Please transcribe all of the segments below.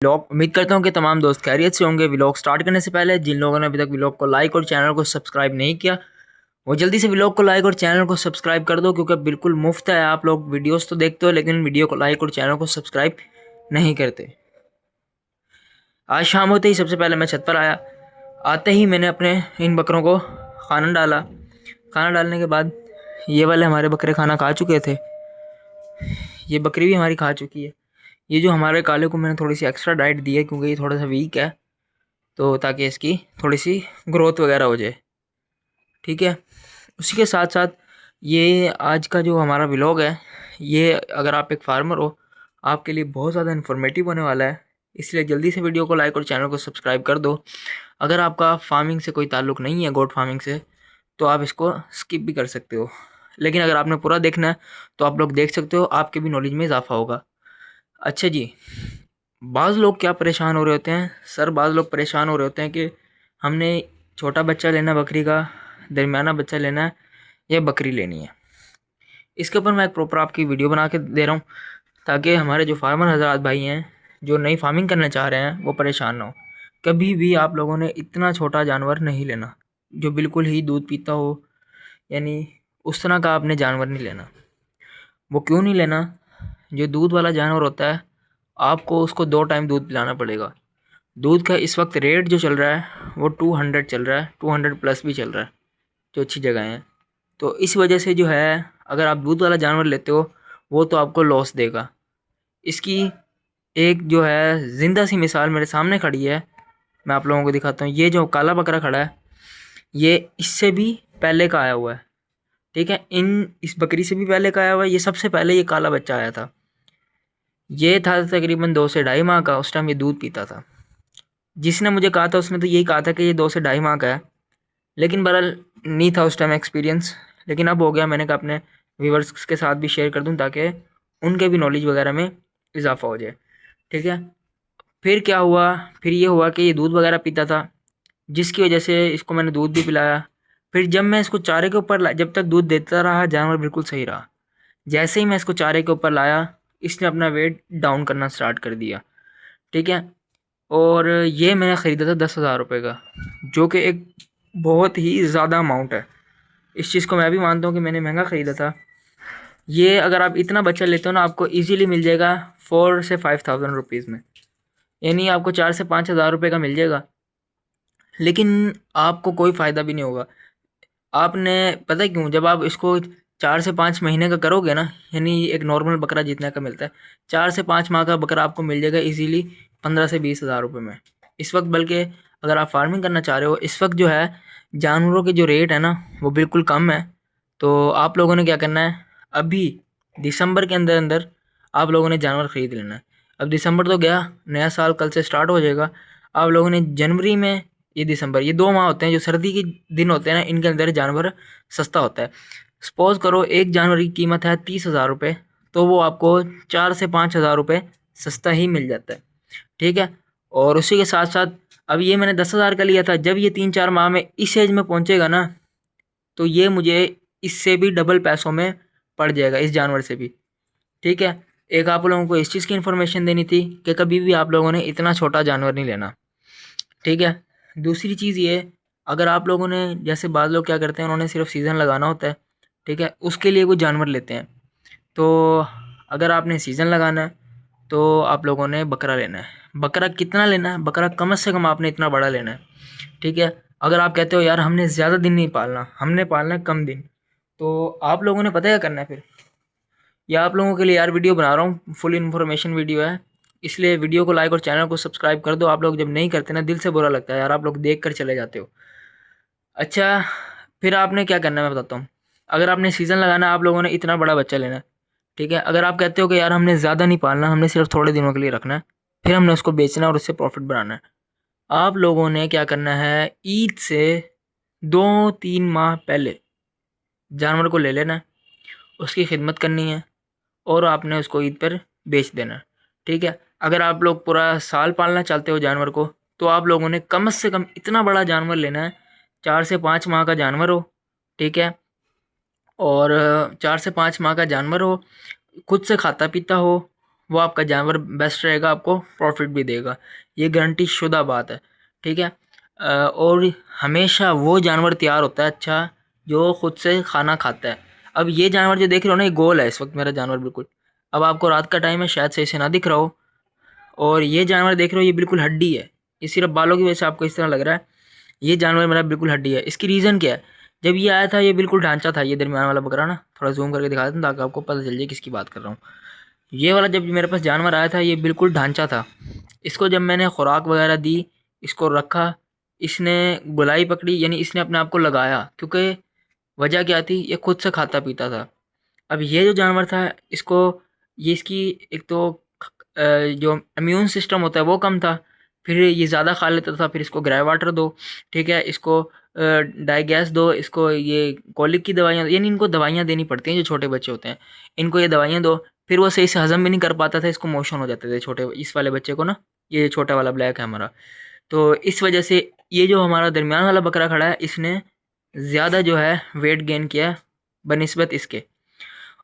Vlog उम्मीद करता हूँ कि तमाम दोस्त खैरियत से होंगे। व्लॉग स्टार्ट करने से पहले जिन लोगों ने अभी तक व्लॉग को लाइक और चैनल को सब्सक्राइब नहीं किया वो जल्दी से व्लॉग को लाइक और चैनल को सब्सक्राइब कर दो, क्योंकि बिल्कुल मुफ्त है। आप लोग वीडियोस तो देखते हो लेकिन वीडियो को लाइक और चैनल को सब्सक्राइब नहीं करते। आज शाम होते ही सबसे पहले मैं छत पर आया। आते ही मैंने अपने इन बकरों को खाना डाला। खाना डालने के बाद ये वाले हमारे बकरे खाना खा चुके थे, ये बकरी भी हमारी खा चुकी है। ये जो हमारे काले को मैंने थोड़ी सी एक्स्ट्रा डाइट दी है क्योंकि ये थोड़ा सा वीक है, तो ताकि इसकी थोड़ी सी ग्रोथ वगैरह हो जाए। ठीक है, उसी के साथ साथ ये आज का जो हमारा व्लॉग है, ये अगर आप एक फार्मर हो आपके लिए बहुत ज़्यादा इन्फॉर्मेटिव होने वाला है, इसलिए जल्दी से वीडियो को लाइक और चैनल को सब्सक्राइब कर दो। अगर आपका फार्मिंग से कोई ताल्लुक़ नहीं है, गोट फार्मिंग से, तो आप इसको स्किप भी कर सकते हो, लेकिन अगर आपने पूरा देखना है तो आप लोग देख सकते हो, आपके भी नॉलेज में इजाफा होगा। अच्छा जी, बाज़ लोग क्या परेशान हो रहे होते हैं सर, बाज़ लोग परेशान हो रहे होते हैं कि हमने छोटा बच्चा लेना बकरी का, दरमियाना बच्चा लेना है या बकरी लेनी है। इसके ऊपर मैं एक प्रॉपर आपकी वीडियो बना के दे रहा हूँ ताकि हमारे जो फार्मर हजरात भाई हैं जो नई फार्मिंग करना चाह रहे हैं वो परेशान ना हो। कभी भी आप लोगों ने इतना छोटा जानवर नहीं लेना जो बिल्कुल ही दूध पीता हो, यानी उस तरह का आपने जानवर नहीं लेना। वो क्यों नहीं लेना? जो दूध वाला जानवर होता है आपको उसको 2 टाइम दूध पिलाना पड़ेगा। दूध का इस वक्त रेट जो चल रहा है वो 200 चल रहा है, 200 प्लस भी चल रहा है जो अच्छी जगह हैं। तो इस वजह से जो है, अगर आप दूध वाला जानवर लेते हो वो तो आपको लॉस देगा। इसकी एक जो है ज़िंदा सी मिसाल मेरे सामने खड़ी है, मैं आप लोगों को दिखाता हूँ। ये जो काला बकरा खड़ा है ये इससे भी पहले का आया हुआ है। ठीक है, इस बकरी से भी पहले का आया हुआ है। ये सबसे पहले ये काला बच्चा आया था, ये था तकरीबन 2 से ढाई माह का। उस टाइम ये दूध पीता था। जिसने मुझे कहा था उसने तो यही कहा था कि ये 2 से ढाई माह का है, लेकिन बहरहाल नहीं था उस टाइम एक्सपीरियंस, लेकिन अब हो गया। मैंने कहा अपने व्यूवर्स के साथ भी शेयर कर दूं ताकि उनके भी नॉलेज वगैरह में इजाफा हो जाए। ठीक है, फिर क्या हुआ? फिर ये हुआ कि ये दूध वगैरह पीता था, जिसकी वजह से इसको मैंने दूध भी पिलाया। फिर जब मैं इसको चारे के ऊपर जब तक दूध देता रहा जानवर बिल्कुल सही रहा। जैसे ही मैं इसको चारे के ऊपर लाया इसने अपना वेट डाउन करना स्टार्ट कर दिया। ठीक है, और ये मैंने ख़रीदा था 10,000 रुपये का, जो कि एक बहुत ही ज़्यादा अमाउंट है। इस चीज़ को मैं भी मानता हूँ कि मैंने महंगा ख़रीदा था। ये अगर आप इतना बच्चा लेते हो ना आपको इजीली मिल जाएगा 4 से 5,000 रुपीज़ में, यानी आपको 4 से 5,000 रुपये का मिल जाएगा। लेकिन आपको कोई फ़ायदा भी नहीं होगा। आपने पता है क्यों? जब आप इसको 4 से 5 महीने का करोगे ना, यानी एक नॉर्मल बकरा जितने का मिलता है, 4 से 5 माह का बकरा आपको मिल जाएगा इजीली 15 से 20,000 रुपये में इस वक्त। बल्कि अगर आप फार्मिंग करना चाह रहे हो इस वक्त जो है जानवरों के जो रेट है ना वो बिल्कुल कम है। तो आप लोगों ने क्या करना है, अभी दिसंबर के अंदर अंदर आप लोगों ने जानवर ख़रीद लेना है। अब दिसंबर तो गया, नया साल कल से स्टार्ट हो जाएगा। आप लोगों ने जनवरी में, ये दिसंबर, ये 2 माह होते हैं जो सर्दी के दिन होते हैं ना, इनके अंदर जानवर सस्ता होता है। सपोज़ करो एक जानवर की कीमत है 30,000 रुपये, तो वो आपको 4 से 5,000 रुपये सस्ता ही मिल जाता है। ठीक है, और उसी के साथ साथ अब ये मैंने 10,000 का लिया था, जब ये 3-4 माह में इस एज में पहुंचेगा ना तो ये मुझे इससे भी डबल पैसों में पड़ जाएगा, इस जानवर से भी। ठीक है, एक आप लोगों को इस चीज़ की इन्फॉर्मेशन देनी थी कि कभी भी आप लोगों ने इतना छोटा जानवर नहीं लेना। ठीक है, दूसरी चीज़ ये, अगर आप लोगों ने, जैसे बाद लोग क्या करते हैं, उन्होंने सिर्फ सीज़न लगाना होता है, ठीक है, उसके लिए वो जानवर लेते हैं। तो अगर आपने सीज़न लगाना है तो आप लोगों ने बकरा लेना है। बकरा कितना लेना है? बकरा कम से कम आपने इतना बड़ा लेना है। ठीक है, अगर आप कहते हो यार हमने ज़्यादा दिन नहीं पालना, हमने पालना है कम दिन, तो आप लोगों ने पता क्या करना है फिर? या आप लोगों के लिए यार वीडियो बना रहा हूँ, फुल इन्फॉर्मेशन वीडियो है, इसलिए वीडियो को लाइक और चैनल को सब्सक्राइब कर दो। आप लोग जब नहीं करते ना दिल से बुरा लगता है यार, आप लोग देख कर चले जाते हो। अच्छा, फिर आपने क्या करना है मैं बताता हूँ। अगर आपने सीज़न लगाना है, आप लोगों ने इतना बड़ा बच्चा लेना है। ठीक है, अगर आप कहते हो कि यार हमने ज़्यादा नहीं पालना, हमने सिर्फ थोड़े दिनों के लिए रखना है, फिर हमने उसको बेचना और उससे प्रॉफिट बनाना है, आप लोगों ने क्या करना है, ईद से 2-3 माह पहले जानवर को ले लेना है, उसकी खिदमत करनी है और आपने उसको ईद पर बेच देना है। ठीक है, अगर आप लोग पूरा साल पालना चाहते हो जानवर को, तो आप लोगों ने कम से कम इतना बड़ा जानवर लेना है, 4 से 5 माह का जानवर हो। ठीक है, और 4 से 5 माह का जानवर हो, खुद से खाता पीता हो, वो आपका जानवर बेस्ट रहेगा, आपको प्रॉफिट भी देगा, ये गारंटी शुदा बात है। ठीक है। और हमेशा वो जानवर तैयार होता है अच्छा जो खुद से खाना खाता है। अब ये जानवर जो देख रहे हो ना, ये गोल है इस वक्त मेरा जानवर बिल्कुल। अब आपको रात का टाइम है, शायद सही से ना दिख रहा हो। और ये जानवर देख रहे हो, ये बिल्कुल हड्डी है, ये सिर्फ बालों की वजह से आपको इस तरह लग रहा है। ये जानवर मेरा बिल्कुल हड्डी है। इसकी रीज़न क्या है, जब ये आया था ये बिल्कुल ढांचा था, ये दरमियान वाला बकरा ना, थोड़ा जूम करके दिखा देता हूँ ताकि आपको पता चल जाए किसकी बात कर रहा हूँ। ये वाला जब मेरे पास जानवर आया था ये बिल्कुल ढांचा था। इसको जब मैंने खुराक वगैरह दी, इसको रखा, इसने गुलाई पकड़ी, यानी इसने अपने आप को लगाया, क्योंकि वजह क्या थी, ये खुद से खाता पीता था। अब ये जो जानवर था इसको, ये इसकी एक तो जो इम्यून सिस्टम होता है वो कम था, फिर ये ज़्यादा खा लेता था, फिर इसको ग्रे वाटर दो, ठीक है, इसको डाइगैस दो, इसको ये कॉलिक की दवाइयाँ, यानी इनको दवाइयाँ देनी पड़ती हैं जो छोटे बच्चे होते हैं, इनको ये दवाइयाँ दो, फिर वो सही से हज़म भी नहीं कर पाता था, इसको मोशन हो जाते थे छोटे इस वाले बच्चे को ना, ये छोटा वाला ब्लैक है हमारा। तो इस वजह से ये जो हमारा दरमियान वाला बकरा खड़ा है, इसने ज़्यादा जो है वेट गेन किया बनिस्बत इसके।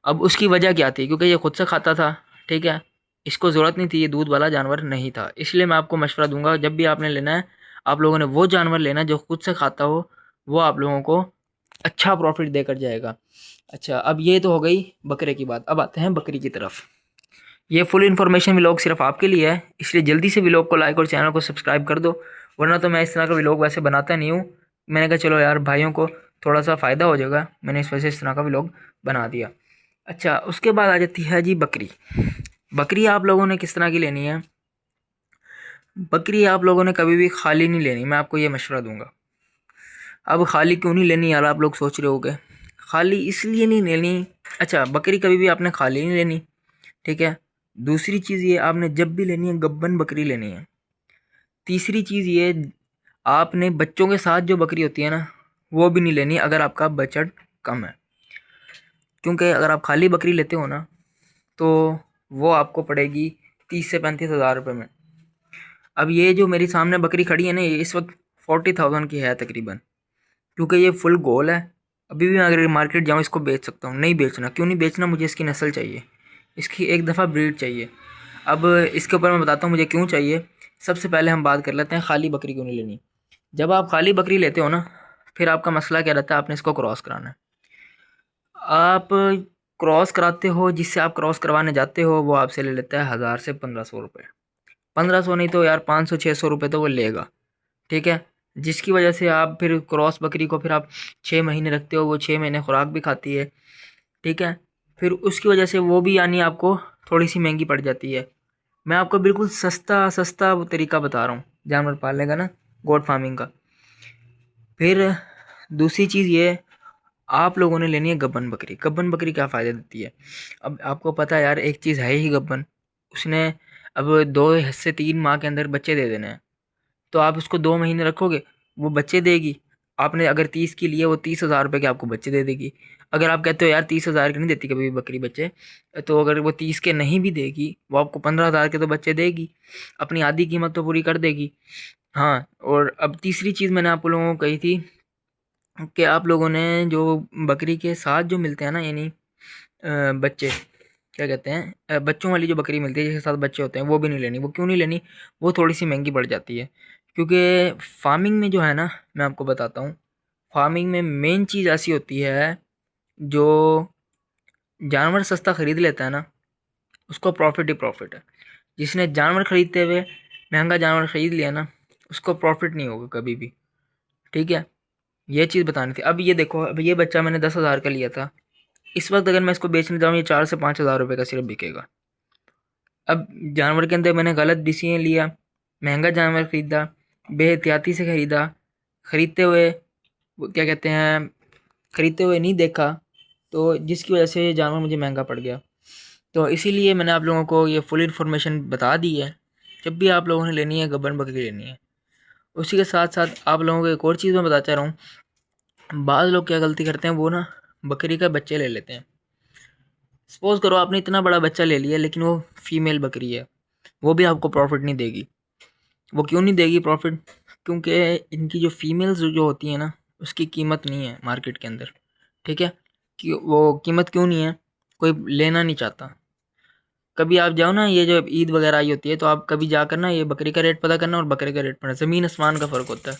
अब उसकी वजह क्या थी, क्योंकि ये खुद से खाता था, ठीक है, इसको ज़रूरत नहीं थी, ये दूध वाला जानवर नहीं था। इसलिए मैं आपको मशवरा दूंगा, जब भी आपने लेना है, आप लोगों ने वो जानवर लेना है जो खुद से खाता हो, वो आप लोगों को अच्छा प्रॉफिट देकर जाएगा। अच्छा, अब ये तो हो गई बकरे की बात, अब आते हैं बकरी की तरफ। ये फुल इन्फॉर्मेशन व्लॉग सिर्फ आपके लिए है, इसलिए जल्दी से व्लॉग को लाइक और चैनल को सब्सक्राइब कर दो, वरना तो मैं इस तरह का व्लॉग वैसे बनाता नहीं हूँ। मैंने कहा चलो यार भाइयों को थोड़ा सा फ़ायदा हो जाएगा, मैंने इस वजह से इस तरह का व्लॉग बना दिया। अच्छा, उसके बाद आ जाती है जी बकरी। बकरी आप लोगों ने किस तरह की लेनी है, बकरी आप लोगों ने कभी भी खाली नहीं लेनी, मैं आपको ये मशवरा दूंगा। अब खाली क्यों नहीं लेनी यार, आप लोग सोच रहे होगे, खाली इसलिए नहीं लेनी। अच्छा, बकरी कभी भी आपने खाली नहीं लेनी, ठीक है। दूसरी चीज़ ये, आपने जब भी लेनी है गब्बन बकरी लेनी है। तीसरी चीज़ ये, आपने बच्चों के साथ जो बकरी होती है ना, वो भी नहीं लेनी अगर आपका बजट कम है, क्योंकि अगर आप खाली बकरी लेते हो ना, तो वो आपको पड़ेगी 30 से 35 हज़ार रुपये में। अब ये जो मेरी सामने बकरी खड़ी है ना, ये इस वक्त 40,000 की है तकरीबन, क्योंकि ये फुल गोल है। अभी भी मैं अगर मार्केट जाऊँ इसको बेच सकता हूँ, नहीं बेचना, क्यों नहीं बेचना, मुझे इसकी नस्ल चाहिए, इसकी एक दफ़ा ब्रीड चाहिए। अब इसके ऊपर मैं बताता हूँ मुझे क्यों चाहिए। सबसे पहले हम बात कर लेते हैं खाली बकरी क्यों नहीं लेनी। जब आप खाली बकरी लेते हो ना, फिर आपका मसला क्या रहता है, आपने इसको क्रॉस कराना है। आप क्रॉस कराते हो, जिससे आप क्रॉस करवाने जाते हो वो आपसे ले लेता है 1,000 से 1,500 रुपये। 1,500 नहीं तो यार 500-600 रुपये तो वो लेगा, ठीक है। जिसकी वजह से आप फिर क्रॉस बकरी को फिर आप 6 महीने रखते हो, वो 6 महीने खुराक भी खाती है, ठीक है। फिर उसकी वजह से वो भी यानी आपको थोड़ी सी महंगी पड़ जाती है। मैं आपको बिल्कुल सस्ता सस्ता वो तरीका बता रहा हूँ जानवर पालने का ना, गोट फार्मिंग का। फिर दूसरी चीज़ ये, आप लोगों ने लेनी है गब्बन बकरी। गब्बन बकरी क्या फ़ायदा देती है, अब आपको पता है यार, एक चीज़ है ही गब्बन, उसने अब 2 से 3 माह के अंदर बच्चे दे देने हैं। तो आप उसको 2 महीने रखोगे, वो बच्चे देगी। आपने अगर 30 की लिए, वो 30,000 रुपये के आपको बच्चे दे देगी। अगर आप कहते हो यार 30,000 के नहीं देती कभी भी बकरी बच्चे, तो अगर वो 30 के नहीं भी देगी, वो आपको 15,000 के तो बच्चे देगी, अपनी आधी कीमत तो पूरी कर देगी। हाँ, और अब तीसरी चीज़ मैंने आप लोगों को कही थी कि आप लोगों ने जो बकरी के साथ जो मिलते हैं ना, यानी बच्चे क्या कहते हैं, बच्चों वाली जो बकरी मिलती है जिसके साथ बच्चे होते हैं, वो भी नहीं लेनी। वो क्यों नहीं लेनी, वो थोड़ी सी महंगी पड़ जाती है, क्योंकि फार्मिंग में जो है ना, मैं आपको बताता हूँ, फार्मिंग में मेन चीज़ ऐसी होती है, जो जानवर सस्ता ख़रीद लेता है ना, उसको प्रॉफिट ही प्रॉफिट है। जिसने जानवर ख़रीदते हुए महंगा जानवर ख़रीद लिया ना, उसको प्रॉफिट नहीं होगा कभी भी, ठीक है। ये चीज़ बतानी थी। अब ये देखो, अब ये बच्चा मैंने 10,000 का लिया था, इस वक्त अगर मैं इसको बेचने जाऊँ ये 4 से 5 हज़ार रुपये का सिर्फ बिकेगा। अब जानवर के अंदर मैंने गलत डिसीजन लिया, महंगा जानवर ख़रीदा, बेहतियाती से ख़रीदा, ख़रीदते हुए वो क्या कहते हैं, ख़रीदते हुए नहीं देखा, तो जिसकी वजह से ये जानवर मुझे महंगा पड़ गया। तो इसीलिए मैंने आप लोगों को ये फुल इन्फॉर्मेशन बता दी है। जब भी आप लोगों ने लेनी है गब्बन बकरी लेनी है। उसी के साथ साथ आप लोगों को एक और चीज़ मैं बताता रहा हूँ, बाज़ लोग क्या गलती करते हैं, वो ना बकरी का बच्चे ले लेते हैं। सपोज़ करो आपने इतना बड़ा बच्चा ले लिया, लेकिन वो फीमेल बकरी है, वो भी आपको प्रॉफिट नहीं देगी। वो क्यों नहीं देगी प्रॉफिट, क्योंकि इनकी जो फीमेल्स जो होती हैं ना, उसकी कीमत नहीं है मार्केट के अंदर, ठीक है। कि वो कीमत क्यों नहीं है, कोई लेना नहीं चाहता। कभी आप जाओ ना, ये जो ईद वगैरह आई होती है, तो आप कभी जाकर ना ये बकरी का रेट पता करना और बकरे का रेट पता, ज़मीन आसमान का फ़र्क होता है।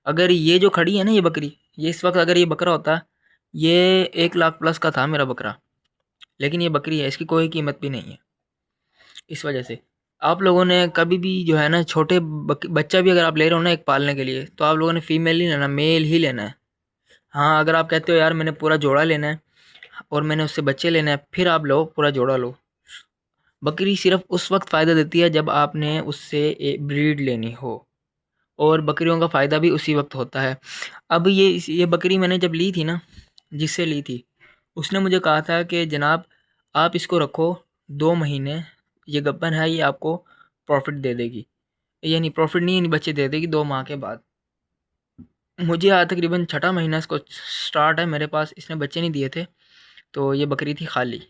अगर ये जो खड़ी है ना ये बकरी, ये इस वक्त अगर ये बकरा होता, ये 1 लाख प्लस का था मेरा बकरा, लेकिन ये बकरी है, इसकी कोई कीमत भी नहीं है। इस वजह से आप लोगों ने कभी भी जो है ना छोटे बच्चा भी अगर आप ले रहे हो ना एक पालने के लिए, तो आप लोगों ने फीमेल नहीं लेना, मेल ही लेना है। हाँ, अगर आप कहते हो यार मैंने पूरा जोड़ा लेना है और मैंने उससे बच्चे लेना है, फिर आप लो पूरा जोड़ा लो। बकरी सिर्फ उस वक्त फ़ायदा देती है जब आपने उससे ब्रीड लेनी हो, और बकरियों का फ़ायदा भी उसी वक्त होता है। अब ये बकरी मैंने जब ली थी ना, जिससे ली थी, उसने मुझे कहा था कि जनाब आप इसको रखो 2 महीने, ये गब्बन है, ये आपको प्रॉफिट दे देगी, यानी प्रॉफिट नहीं, यानी बच्चे दे देगी 2 माह के बाद। मुझे आज तकरीबन छठा महीना इसको स्टार्ट है मेरे पास, इसने बच्चे नहीं दिए थे, तो ये बकरी थी खाली।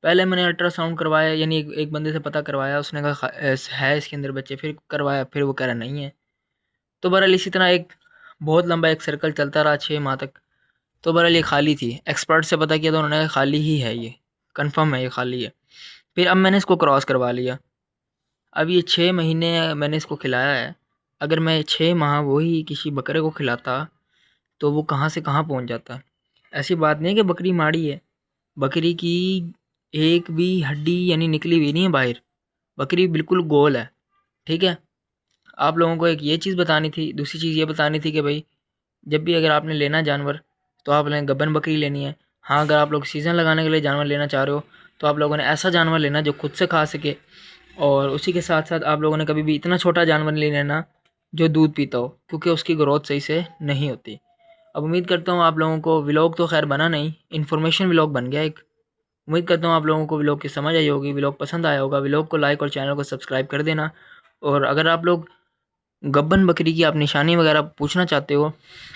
पहले मैंने अल्ट्रासाउंड करवाया, यानी एक बंदे से पता करवाया, उसने कहा है इसके अंदर बच्चे, फिर करवाया, फिर वो कह रहा नहीं है। तो बहरहाल इसी तरह एक बहुत लंबा एक सर्कल चलता रहा 6 माह तक। तो बहरहाल ये खाली थी, एक्सपर्ट से पता किया तो उन्होंने कहा खाली ही है, ये कंफर्म है, ये खाली है। फिर अब मैंने इसको क्रॉस करवा लिया। अब ये 6 महीने मैंने इसको खिलाया है। अगर मैं 6 माह वही किसी बकरे को खिलाता तो वो कहाँ से कहाँ पहुँच जाता। ऐसी बात नहीं है कि बकरी माड़ी है, बकरी की एक भी हड्डी यानी निकली हुई नहीं है बाहर, बकरी बिल्कुल गोल है। ठीक है, आप लोगों को एक ये चीज़ बतानी थी। दूसरी चीज़ ये बतानी थी कि भाई जब भी अगर आपने लेना जानवर, तो आपने गब्बन बकरी लेनी है। हाँ, अगर आप लोग सीज़न लगाने के लिए जानवर लेना चाह रहे हो, तो आप लोगों ने ऐसा जानवर लेना जो खुद से खा सके, और उसी के साथ साथ आप लोगों ने कभी भी इतना छोटा जानवर नहीं लेना जो दूध पीता हो, क्योंकि उसकी ग्रोथ सही से नहीं होती। अब उम्मीद करता हूँ आप लोगों को व्लॉग तो खैर बना नहीं, इन्फॉर्मेशन व्लॉग बन गया एक। उम्मीद करता हूँ आप लोगों को व्लॉग की समझ आई होगी, व्लॉग पसंद आया होगा। व्लॉग को लाइक और चैनल को सब्सक्राइब कर देना। और अगर आप लोग गब्बन बकरी की आप निशानी वगैरह पूछना चाहते हो,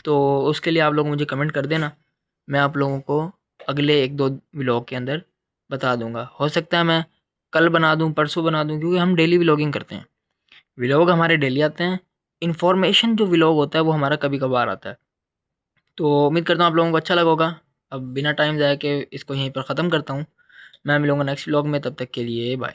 तो उसके लिए आप लोग मुझे कमेंट कर देना, मैं आप लोगों को अगले 1-2 व्लॉग के अंदर बता दूंगा। हो सकता है मैं कल बना दूं, परसों बना दूं, क्योंकि हम डेली व्लॉगिंग करते हैं, व्लॉग हमारे डेली आते हैं। इन्फॉर्मेशन जो व्लॉग होता है वो हमारा कभी कभार आता है। तो उम्मीद करता हूँ आप लोगों को अच्छा लगा होगा। अब बिना टाइम ज़ाया के इसको यहीं पर ख़त्म करता हूँ। मैं मिलूँगा नेक्स्ट व्लॉग में, तब तक के लिए बाय।